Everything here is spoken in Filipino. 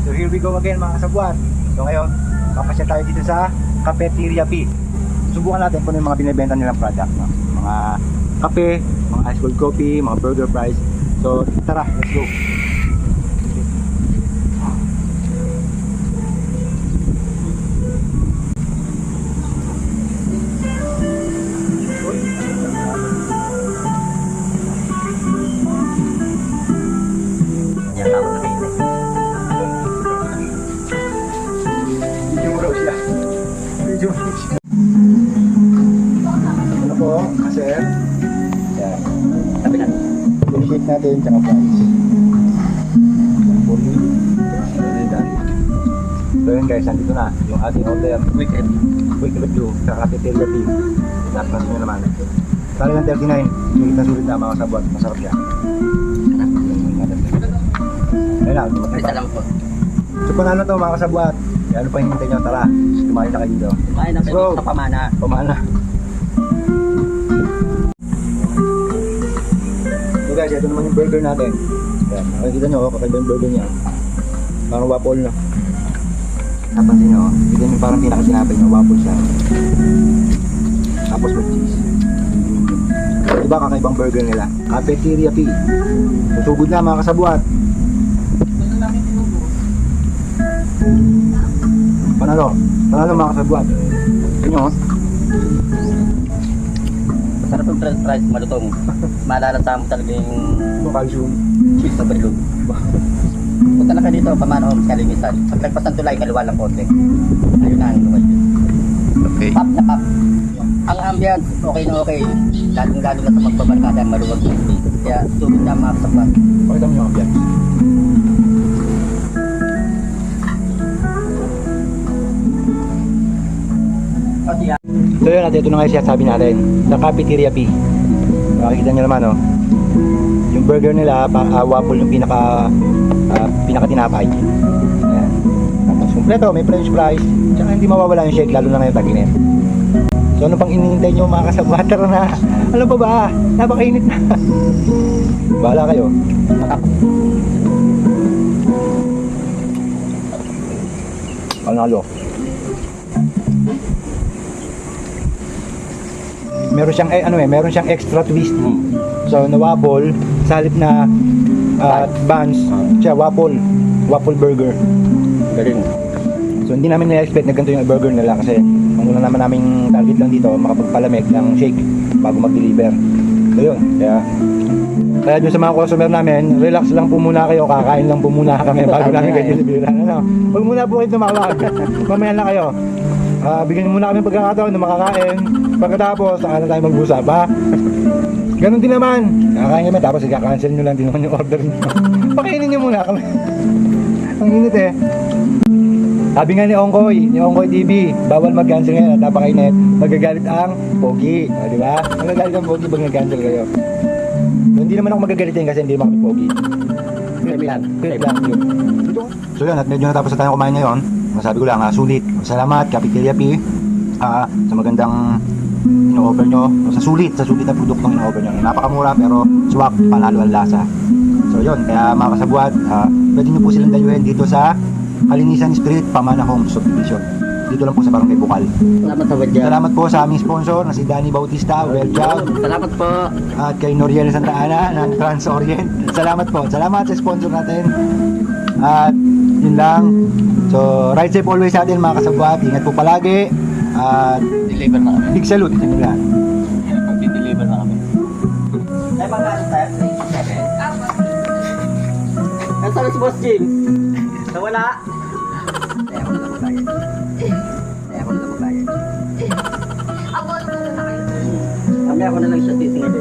So here we go again mga kasabwat. So ngayon, papasya tayo dito sa Cafeteria P. Subukan natin kung ano yung mga binibenta nilang product, no? Mga kape, mga ice cold coffee, mga burger fries. So tara, let's go. Ano po, sir? Yan. Sabi natin. Shake natin, tsaka fries. So yun guys, nandito na yung ating order. Quick review sa Cafeteria P. Tapos nyo naman. Tali ng 39. Sulit na mga sabot. Masarap siya. Ayun na, Salamat po. so kung ano to mga kasabwat, ano pa hinintay nyo, tara, kumain na kayo dito. Kumain na Let's go. sa pamana. Pamana. So guys, ito naman yung burger natin. Yan, makikita nyo, kakaiba yung burger niya. Parang waffle na. Napansin nyo, ito yung parang pinakasinapay na waffle siya. Tapos with cheese. Diba kakaibang burger nila? Cafeteria P. Susugod na mga kasabwat. Panalo mga kasabwat. Ito nyo, Masarap yung french fries, malutong. Malalasa mo talaga yung calcium. cheese sa brilog. Punta na ka dito, pamana o kalimisan. Paglagpas ng tulay, kaliwa lang konti. Ayun na, ayun na. Okay. Pop na pop. Ang ambience, okay na okay. Lalong-lalo na sa magbabarkada, maluwag na hindi. Kaya tubig na mga kasabwat. Pakita mo yung ambiance. Kasi So yun natin, ito na nga siya sabi natin sa Cafeteria P. Makikita nyo naman, oh. Yung burger nila, waffle yung pinaka tinapay. Ayan. Tapos kompleto, may french fries. Tsaka hindi mawawala yung shake, lalo na ngayon tag-init. So ano pang inihintay nyo mga kasabwater na? Ano pa ba? Napakainit na. Bahala kayo. Panalo. Meron siyang meron siyang extra twist. So na waffle sa halip na buns, siya waffle burger. Galing. So hindi namin na-expect na ganito yung burger nila kasi ang una naman naming target lang dito makapagpalamig ng shake bago mag-deliver. So yun, kaya dun sa mga customer namin, relax lang po muna kayo, kakain lang po muna kami bago namin kayo deliver. Huwag muna po kayo tumawag. Mamaya na kayo. Bigyan muna kami pagkakataon na makakain. Pagkatapos, saka na tayo mag-usap, ha? Ganon din naman. Nakakain kami, tapos i-cancel nyo lang din naman yung order nyo. Pakainin nyo muna kami. Ang init eh. Sabi nga ni Ongkoy TV, bawal mag-cancel ngayon at napakainit. Magagalit ang pogi. Di ba? Magagalit ang pogi pag nag-cancel kayo. So, hindi naman ako magagalitin kasi hindi naman kami pogi. Great lang. So yun, at medyo natapos na tayo kumain ngayon. Masabi ko lang, sulit. Salamat, Cafeteria P. Sa magandang ino-offer nyo. Sa sulit na produktong ino-offer nyo. Napakamura pero swak, panalo ang lasa. So yun, kaya mga kasabwat, pwede nyo po silang dayuhin dito sa Kalinisan Street, Pamana Homes Subdivision. Dito lang po sa Barangay Bukal. salamat sa wadya. Salamat po sa aming sponsor na si Danny Bautista, Well Job. Salamat po. At kay Noriel Santa Ana ng Trans-Orient. Salamat po. Salamat sa sponsor natin. At yun lang. So, ride safe always sa atin mga kasabwat. Ingat po palagi. At Deliver na kami. big salute sa inyo lahat. Mag-deliver na kami. Ay, mga sir. Nasaan si Boss Jim? Nawala. Ako na magbayad. Kami ako na lang siya titingin.